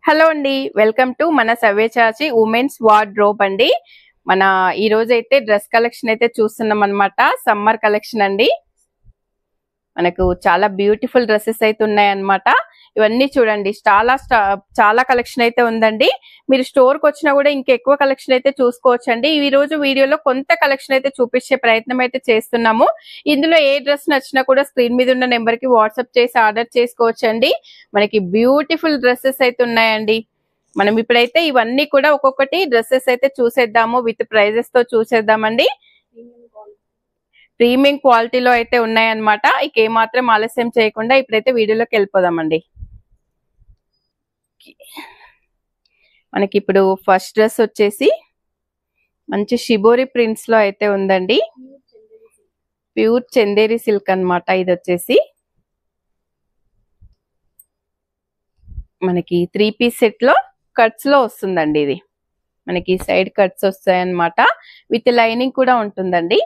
Hello అండి, welcome to మన Savyasachi women's wardrobe అండి. మన ఈ రోజు అయితే డ్రెస్ కలెక్షన్ అయితే చూస్తున్నాం అన్నమాట. సమ్మర్ కలెక్షన్ అండి. మనకు చాలా బ్యూటిఫుల్ డ్రెస్సెస్ అయితే ఉన్నాయన్నమాట. ఇవన్నీ చూడండి, చాలా కలెక్షన్ అయితే ఉందండి. మీరు స్టోర్ కి వచ్చినా కూడా ఇంకెక్కువ కలెక్షన్ అయితే చూసుకోవచ్చండి. ఈ రోజు వీడియోలో కొంత కలెక్షన్ అయితే చూపించే ప్రయత్నం అయితే చేస్తున్నాము. ఇందులో ఏ డ్రెస్ నచ్చినా కూడా స్క్రీన్ మీద ఉన్న నెంబర్ కి వాట్సాప్ చేసి ఆర్డర్ చేసుకోవచ్చండి. మనకి బ్యూటిఫుల్ డ్రెస్సెస్ అయితే ఉన్నాయండి. మనం ఇప్పుడైతే ఇవన్నీ కూడా ఒక్కొక్కటి డ్రెస్సెస్ అయితే చూసేద్దాము, విత్ ప్రైజెస్ తో చూసేద్దామండి. ప్రీమియం క్వాలిటీలో అయితే ఉన్నాయన్నమాట. ఇక ఏమాత్రం ఆలస్యం చేయకుండా ఇప్పుడైతే వీడియోలోకి వెళ్ళిపోదామండి. మనకి ఇప్పుడు ఫస్ట్ డ్రెస్ వచ్చేసి మంచి షిబోరి ప్రింట్స్ లో అయితే ఉందండి. ప్యూర్ చందేరి సిల్క్ అన్నమాట. ఇది వచ్చేసి మనకి 3 పీస్ సెట్ లో కట్స్ లో వస్తుందండి. ఇది మనకి సైడ్ కట్స్ వస్తాయన్నమాట. విత్ లైనింగ్ కూడా ఉంటుందండి.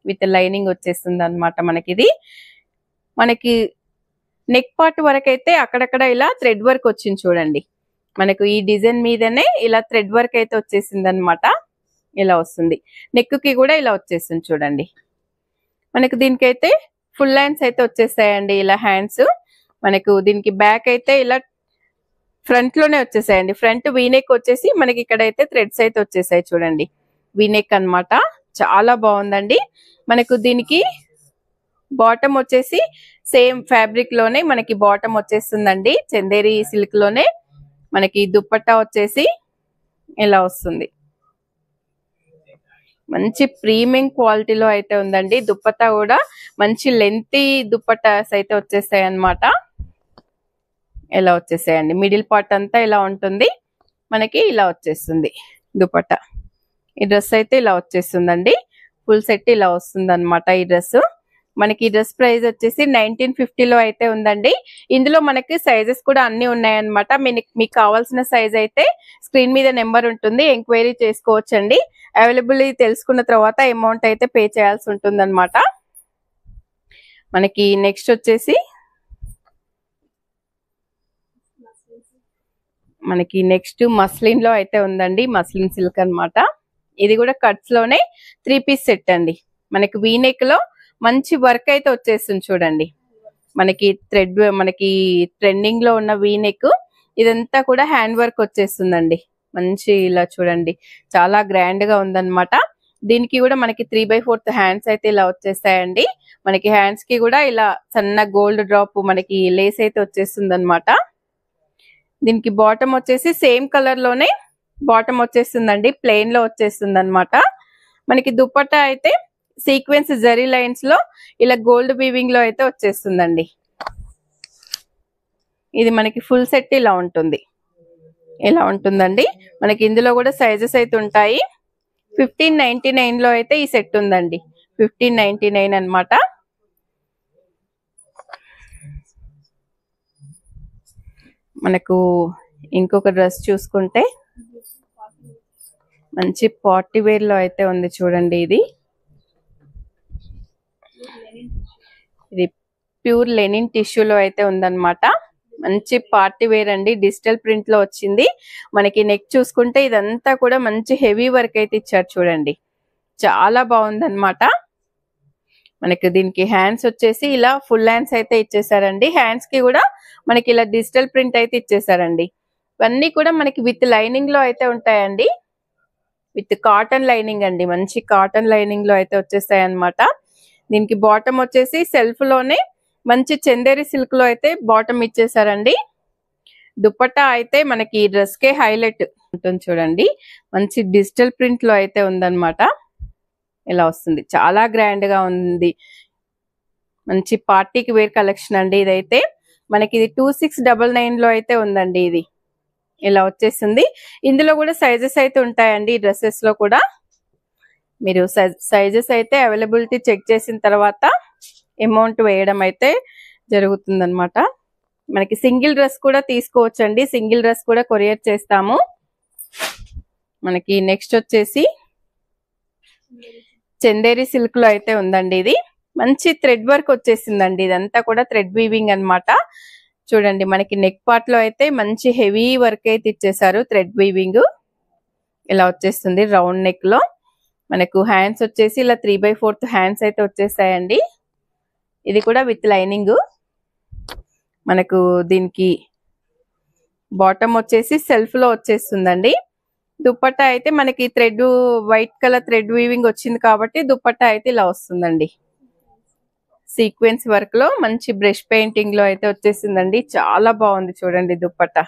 విత్ లైనింగ్ వచ్చేస్తుంది అనమాట. మనకి నెక్ పార్ట్ వరకు అయితే అక్కడక్కడ ఇలా థ్రెడ్ వర్క్ వచ్చింది చూడండి. మనకు ఈ డిజైన్ మీదనే ఇలా థ్రెడ్ వర్క్ అయితే వచ్చేసింది అనమాట. ఇలా వస్తుంది. నెక్ కి కూడా ఇలా వచ్చేస్తుంది చూడండి. మనకు దీనికైతే ఫుల్ హ్యాండ్స్ అయితే వచ్చేసాయండి. ఇలా హ్యాండ్స్ మనకు దీనికి బ్యాక్ అయితే ఇలా ఫ్రంట్ లోనే వచ్చేసాయండి. ఫ్రంట్ వీనెక్ వచ్చేసి మనకి ఇక్కడైతే థ్రెడ్స్ అయితే వచ్చేసాయి చూడండి. వీనెక్ అన్నమాట. చాలా బాగుందండి. మనకు దీనికి బాటమ్ వచ్చేసి సేమ్ ఫ్యాబ్రిక్ లోనే మనకి బాటమ్ వచ్చేస్తుందండి. చందేరి సిల్క్ లోనే మనకి దుప్పట్టా వచ్చేసి ఇలా వస్తుంది. మంచి ప్రీమియం క్వాలిటీలో అయితే ఉందండి. దుప్పట్టా కూడా మంచి లెంతీ దుప్పట్టాస్ అయితే వచ్చేసాయి అన్నమాట. ఇలా వచ్చేసాయండి. మిడిల్ పార్ట్ అంతా ఇలా ఉంటుంది. మనకి ఇలా వచ్చేస్తుంది దుపట్టా. ఈ డ్రెస్ అయితే ఇలా వచ్చేస్తుందండి. ఫుల్ సెట్ ఇలా వస్తుంది అనమాట. ఈ డ్రెస్ మనకి ఈ డ్రెస్ ప్రైస్ వచ్చేసి 1950లో అయితే ఉందండి. ఇందులో మనకి సైజెస్ కూడా అన్ని ఉన్నాయన్నమాట. మీకు కావాల్సిన సైజ్ అయితే స్క్రీన్ మీద నెంబర్ ఉంటుంది, ఎంక్వైరీ చేసుకోవచ్చండి. అవైలబిలిటీ తెలుసుకున్న తర్వాత అమౌంట్ అయితే పే చేయాల్సి ఉంటుంది అనమాట. మనకి నెక్స్ట్ వచ్చేసి మనకి నెక్స్ట్ మస్లిన్ లో అయితే ఉందండి. మస్లిన్ సిల్క్ అన్నమాట. ఇది కూడా కట్స్ లోనే 3 పీస్ సెట్ అండి. మనకి వీనెక్ లో మంచి వర్క్ అయితే వచ్చేస్తుంది చూడండి. మనకి ట్రెండింగ్ లో ఉన్న వీనెక్ ఇదంతా కూడా హ్యాండ్ వర్క్ వచ్చేస్తుందండి. మంచి ఇలా చూడండి, చాలా గ్రాండ్ గా ఉందన్నమాట. దీనికి కూడా మనకి 3/4 హ్యాండ్స్ అయితే ఇలా వచ్చేస్తాయండి. మనకి హ్యాండ్స్ కి కూడా ఇలా సన్న గోల్డ్ డ్రాప్ మనకి లేస్ అయితే వచ్చేస్తుంది అనమాట. దీనికి బాటమ్ వచ్చేసి సేమ్ కలర్ లోనే బాటమ్ వచ్చేస్తుందండి. ప్లెయిన్ లో వచ్చేస్తుంది అనమాట. మనకి దుపట్టా అయితే సీక్వెన్స్ జరీ లైన్స్ లో ఇలా గోల్డ్ వీవింగ్ లో అయితే వచ్చేస్తుందండి. ఇది మనకి ఫుల్ సెట్ ఇలా ఉంటుంది. ఇలా ఉంటుందండి. మనకి ఇందులో కూడా సైజెస్ అయితే ఉంటాయి. 1599 లో అయితే ఈ సెట్ ఉందండి. 1599 అన్నమాట. మనకు ఇంకొక డ్రెస్ చూసుకుంటే మంచి పార్టీ వేర్ లో అయితే ఉంది చూడండి. ఇది ప్యూర్ లెనిన్ టిష్యూలో అయితే ఉందన్నమాట. మంచి పార్టీ వేర్ అండి. డిజిటల్ ప్రింట్ లో వచ్చింది. మనకి నెక్ చూసుకుంటే ఇదంతా కూడా మంచి హెవీ వర్క్ అయితే ఇచ్చారు చూడండి. చాలా బాగుందన్నమాట. మనకి దీనికి హ్యాండ్స్ వచ్చేసి ఇలా ఫుల్ హ్యాండ్స్ అయితే ఇచ్చేసారండి. హ్యాండ్స్ కి కూడా మనకి ఇలా డిజిటల్ ప్రింట్ అయితే ఇచ్చేసారండి. ఇవన్నీ కూడా మనకి విత్ లైనింగ్ లో అయితే ఉంటాయండి. విత్ కాటన్ లైనింగ్ అండి. మంచి కాటన్ లైనింగ్ లో అయితే వచ్చేస్తాయి అన్నమాట. దీనికి బాటమ్ వచ్చేసి సెల్ఫ్ లోనే మంచి చందేరి సిల్క్ లో అయితే బాటమ్ ఇచ్చేసారండి. దుపట్టా అయితే మనకి ఈ డ్రెస్ కే హైలైట్ ఉంటుంది చూడండి. మంచి డిజిటల్ ప్రింట్ లో అయితే ఉందన్నమాట. ఇలా వస్తుంది. చాలా గ్రాండ్ గా ఉంది. మంచి పార్టీకి వేర్ కలెక్షన్ అండి. ఇదైతే మనకి ఇది 2699 లో అయితే ఉందండి. ఇది ఇలా వచ్చేసింది. ఇందులో కూడా సైజెస్ అయితే ఉంటాయండి. ఈ డ్రెస్సెస్ లో కూడా మీరు సైజెస్ అయితే అవైలబిలిటీ చెక్ చేసిన తర్వాత అమౌంట్ వేయడం అయితే జరుగుతుంది అనమాట. మనకి సింగిల్ డ్రెస్ కూడా తీసుకోవచ్చండి. సింగిల్ డ్రెస్ కూడా కొరియర్ చేస్తాము. మనకి నెక్స్ట్ వచ్చేసి చందేరి సిల్క్ లో అయితే ఉందండి. ఇది మంచి థ్రెడ్ వర్క్ వచ్చేసిందండి. ఇదంతా కూడా థ్రెడ్ వీవింగ్ అన్నమాట. చూడండి మనకి నెక్ పార్ట్ లో అయితే మంచి హెవీ వర్క్ అయితే ఇచ్చేసారు, థ్రెడ్ వీవింగ్ ఇలా వచ్చేస్తుంది. రౌండ్ నెక్ లో మనకు హ్యాండ్స్ వచ్చేసి ఇలా 3/4 హ్యాండ్స్ అయితే వచ్చేస్తాయండి. ఇది కూడా విత్ లైనింగ్. మనకు దీనికి బాటమ్ వచ్చేసి సెల్ఫ్ లో వచ్చేస్తుందండి. దుపట్టా అయితే మనకి thread white colour thread weaving వచ్చింది కాబట్టి దుపట్టా అయితే ఇలా వస్తుందండి. సీక్వెన్స్ వర్క్ లో మంచి బ్రష్ పెయింటింగ్ లో అయితే వచ్చేసిందండి. చాలా బాగుంది చూడండి దుపట్టా.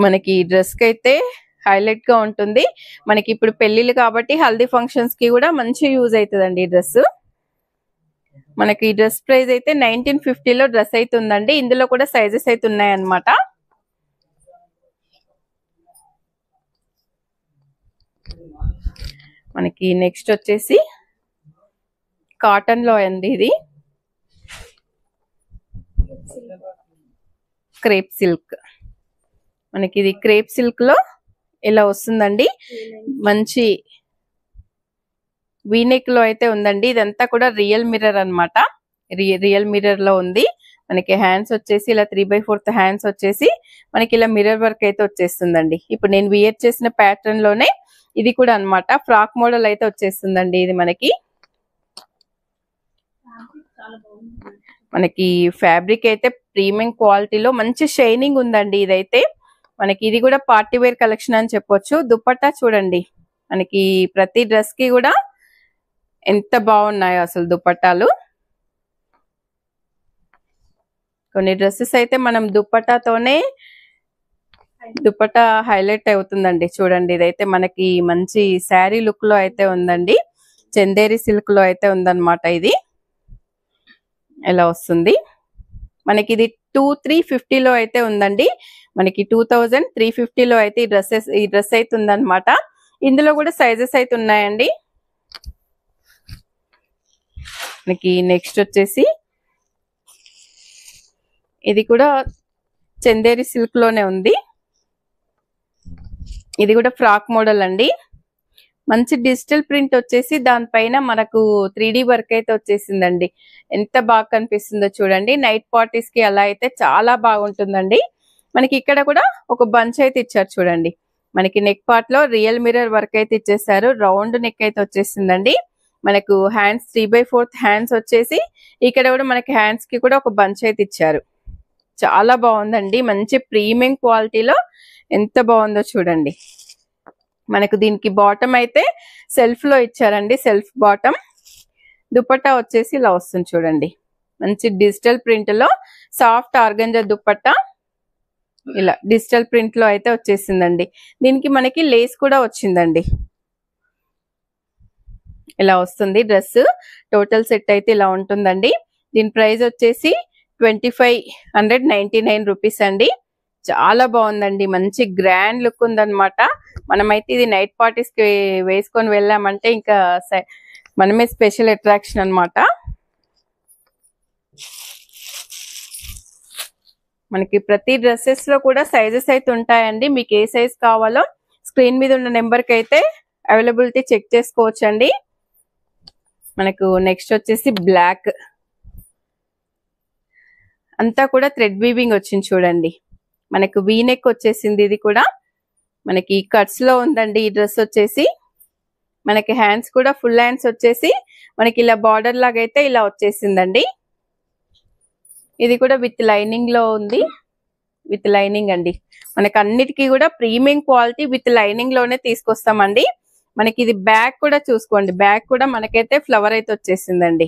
మనకి డ్రెస్ కి అయితే హైలైట్ గా ఉంటుంది. మనకి ఇప్పుడు పెళ్లిళ్ళు కాబట్టి హల్దీ ఫంక్షన్స్ కి కూడా మంచి యూజ్ అవుతుందండి ఈ డ్రెస్. మనకి ఈ డ్రెస్ ప్రైస్ అయితే 1950 లో డ్రెస్ అయితే ఉందండి. ఇందులో కూడా సైజెస్ అయితే ఉన్నాయన్నమాట. మనకి నెక్స్ట్ వచ్చేసి కాటన్ లో అండి, ఇది క్రేప్ సిల్క్. మనకి ఇది క్రేప్ సిల్క్ లో ఇలా వస్తుందండి. మంచి వీనెక్ లో అయితే ఉందండి. ఇదంతా కూడా రియల్ మిర్రర్ అన్నమాట. రియల్ మిర్రర్ లో ఉంది. మనకి హ్యాండ్స్ వచ్చేసి ఇలా 3/4 హ్యాండ్స్ వచ్చేసి మనకి ఇలా మిర్రర్ వర్క్ అయితే వచ్చేస్తుందండి. ఇప్పుడు నేను వియర్ చేసిన ప్యాటర్న్ లోనే ఇది కూడా అన్నమాట. ఫ్రాక్ మోడల్ అయితే వచ్చేస్తుందండి. ఇది మనకి ఫ్యాబ్రిక్ అయితే ప్రీమియం క్వాలిటీలో మంచి షైనింగ్ ఉందండి. ఇదైతే మనకి ఇది కూడా పార్టీ వేర్ కలెక్షన్ అని చెప్పొచ్చు. దుపట్టా చూడండి, మనకి ప్రతి డ్రెస్ కి కూడా ఎంత బాగున్నాయో అసలు దుపట్టాలు. కొన్ని డ్రెస్సెస్ అయితే మనం దుపట్టాతోనే దుపట్టా హైలైట్ అవుతుందండి. చూడండి, ఇదైతే మనకి మంచి శారీ లుక్ లో అయితే ఉందండి. చందేరి సిల్క్ లో అయితే ఉందన్నమాట. ఇది ఎలా వస్తుంది మనకి ఇది 2350 లో అయితే ఉందండి. మనకి 2350 లో అయితే ఈ డ్రెస్ అయితే ఉందన్నమాట. ఇందులో కూడా సైజెస్ అయితే ఉన్నాయండి. మనకి నెక్స్ట్ వచ్చేసి ఇది కూడా చందేరి సిల్క్ లోనే ఉంది. ఇది కూడా ఫ్రాక్ మోడల్ అండి. మంచి డిజిటల్ ప్రింట్ వచ్చేసి దానిపైన మనకు 3D వర్క్ అయితే వచ్చేసిందండి. ఎంత బాగా కనిపిస్తుందో చూడండి. నైట్ పార్టీస్ కి అలా అయితే చాలా బాగుంటుందండి. మనకి ఇక్కడ కూడా ఒక బంచ్ అయితే ఇచ్చారు చూడండి. మనకి నెక్ పార్ట్ లో రియల్ మిర్రర్ వర్క్ అయితే ఇచ్చేసారు. రౌండ్ నెక్ అయితే వచ్చేసిందండి. మనకు హ్యాండ్స్ 3/4 హ్యాండ్స్ వచ్చేసి ఇక్కడ కూడా మనకి హ్యాండ్స్ కి కూడా ఒక బంచ్ అయితే ఇచ్చారు. చాలా బాగుందండి. మంచి ప్రీమియం క్వాలిటీలో ఎంత బాగుందో చూడండి. మనకు దీనికి బాటమ్ అయితే సెల్ఫ్ లో ఇచ్చారండి. Self bottom. దుపట్టా వచ్చేసి ఇలా వస్తుంది చూడండి. మంచి డిజిటల్ ప్రింట్ లో సాఫ్ట్ ఆర్గంజా దుపట్టా ఇలా డిజిటల్ ప్రింట్ లో అయితే వచ్చేసిందండి. దీనికి మనకి లేస్ కూడా వచ్చిందండి. ఇలా వస్తుంది డ్రెస్. టోటల్ సెట్ అయితే ఇలా ఉంటుందండి. దీని ప్రైస్ వచ్చేసి 2599 రూపీస్ అండి. చాలా బాగుందండి. మంచి గ్రాండ్ లుక్ ఉందన్నమాట. మనమైతే ఇది నైట్ పార్టీస్ కి వేసుకొని వెళ్ళామంటే ఇంకా మనమే స్పెషల్ అట్రాక్షన్ అన్నమాట. మనకి ప్రతి డ్రెస్సెస్ లో కూడా సైజెస్ అయితే ఉంటాయండి. మీకు ఏ సైజ్ కావాలో స్క్రీన్ మీద ఉన్న నెంబర్ కి అయితే అవైలబిలిటీ చెక్ చేసుకోవచ్చు అండి. మనకు నెక్స్ట్ వచ్చేసి బ్లాక్, అంతా కూడా థ్రెడ్ వీవింగ్ వచ్చింది చూడండి. మనకు వీనెక్ వచ్చేసింది. ఇది కూడా మనకి కట్స్ లో ఉందండి. ఈ డ్రెస్ వచ్చేసి మనకి హ్యాండ్స్ కూడా ఫుల్ హ్యాండ్స్ వచ్చేసి మనకి ఇలా బార్డర్ లాగా అయితే ఇలా వచ్చేసిందండి. ఇది కూడా విత్ లైనింగ్ లో ఉంది. విత్ లైనింగ్ అండి. మనకి అన్నిటికీ కూడా ప్రీమియం క్వాలిటీ విత్ లైనింగ్ లోనే తీసుకొస్తామండి. మనకి ఇది బ్యాక్ కూడా చూసుకోండి. బ్యాక్ కూడా మనకైతే ఫ్లవర్ అయితే వచ్చేసిందండి.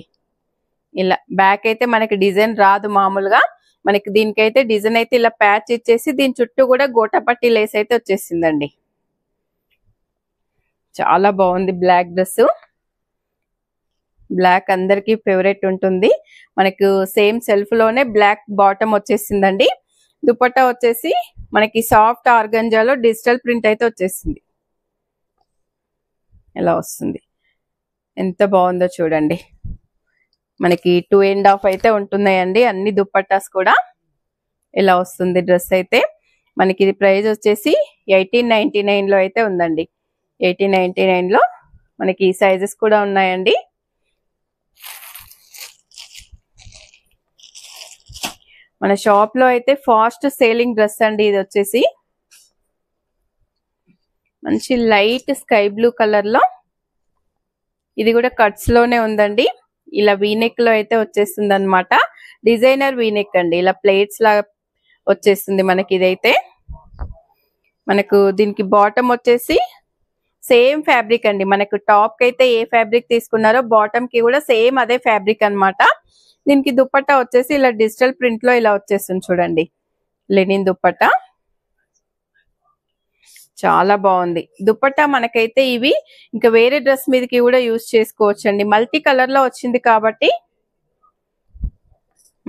ఇలా బ్యాక్ అయితే మనకి డిజైన్ రాదు మామూలుగా. మనకి దీనికైతే డిజైన్ అయితే ఇలా ప్యాచ్ ఇచ్చేసి దీని చుట్టూ కూడా గోటాపట్టి లేస్ అయితే వచ్చేసిందండి. చాలా బాగుంది బ్లాక్ డ్రెస్. బ్లాక్ అందరికి ఫేవరెట్ ఉంటుంది. మనకు సేమ్ సెల్ఫ్ లోనే బ్లాక్ బాటమ్ వచ్చేసిందండి. దుపట్టా వచ్చేసి మనకి సాఫ్ట్ ఆర్గంజాలో డిజిటల్ ప్రింట్ అయితే వచ్చేసింది. ఎలా వస్తుంది, ఎంత బాగుందో చూడండి. మనకి 2.5 అయితే ఉంటున్నాయండి అన్ని దుపట్టాస్ కూడా. ఇలా వస్తుంది డ్రెస్ అయితే. మనకి ఇది ప్రైస్ వచ్చేసి 1899 లో అయితే ఉందండి. 1899 లో మనకి సైజెస్ కూడా ఉన్నాయండి. మన షాప్ లో అయితే ఫాస్ట్ సేలింగ్ డ్రెస్ అండి ఇది వచ్చేసి. మంచి లైట్ స్కై బ్లూ కలర్ లో, ఇది కూడా కట్స్ లోనే ఉందండి. ఇలా వీనెక్ లో అయితే వచ్చేస్తుంది అనమాట. డిజైనర్ వీనెక్ అండి, ఇలా ప్లేట్స్ లాగా వచ్చేస్తుంది మనకి. ఇదైతే మనకు దీనికి బాటమ్ వచ్చేసి సేమ్ ఫ్యాబ్రిక్ అండి. మనకు టాప్ కి అయితే ఏ ఫ్యాబ్రిక్ తీసుకున్నారో బాటమ్ కి కూడా సేమ్ అదే ఫ్యాబ్రిక్ అన్నమాట. దీనికి దుపట్టా వచ్చేసి ఇలా డిజిటల్ ప్రింట్ లో ఇలా వచ్చేస్తుంది చూడండి, లెనిన్ దుపట్టా. చాలా బాగుంది దుపట్టా. మనకైతే ఇవి ఇంకా వేరే డ్రెస్ మీదకి కూడా యూజ్ చేసుకోవచ్చు అండి. మల్టీ కలర్ లో వచ్చింది కాబట్టి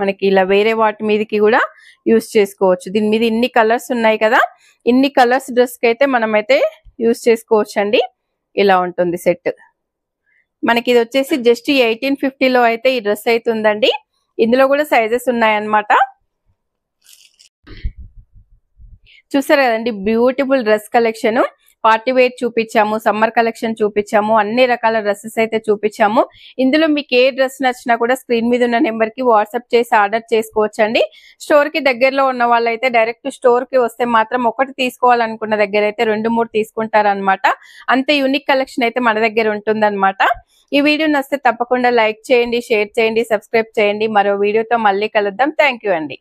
మనకి ఇలా వేరే వాటి మీదకి కూడా యూజ్ చేసుకోవచ్చు. దీని మీద ఇన్ని కలర్స్ ఉన్నాయి కదా, ఇన్ని కలర్స్ డ్రెస్ కి అయితే మనమైతే యూజ్ చేసుకోవచ్చు అండి. ఇలా ఉంటుంది సెట్. మనకి ఇది వచ్చేసి జస్ట్ 1850 లో అయితే ఈ డ్రెస్ అయితే ఉందండి. ఇందులో కూడా సైజెస్ ఉన్నాయన్నమాట. చూసారు కదండి, beautiful dress collection. Party wear చూపించాము, సమ్మర్ కలెక్షన్ చూపించాము, అన్ని రకాల డ్రెస్సెస్ అయితే చూపించాము. ఇందులో మీకు ఏ డ్రెస్ నచ్చినా కూడా స్క్రీన్ మీద ఉన్న నెంబర్ కి వాట్సాప్ చేసి ఆర్డర్ చేసుకోవచ్చు అండి. స్టోర్ కి దగ్గరలో ఉన్న వాళ్ళైతే డైరెక్ట్ స్టోర్ కి వస్తే మాత్రం ఒకటి తీసుకోవాలనుకున్న దగ్గర అయితే 2-3 తీసుకుంటారనమాట. అంత యూనిక్ కలెక్షన్ అయితే మన దగ్గర ఉంటుందన్నమాట. ఈ వీడియో నచ్చితే తప్పకుండా లైక్ చేయండి, షేర్ చేయండి, సబ్స్క్రైబ్ చేయండి. మరో వీడియోతో మళ్ళీ కలుద్దాం. థ్యాంక్ యూ అండి.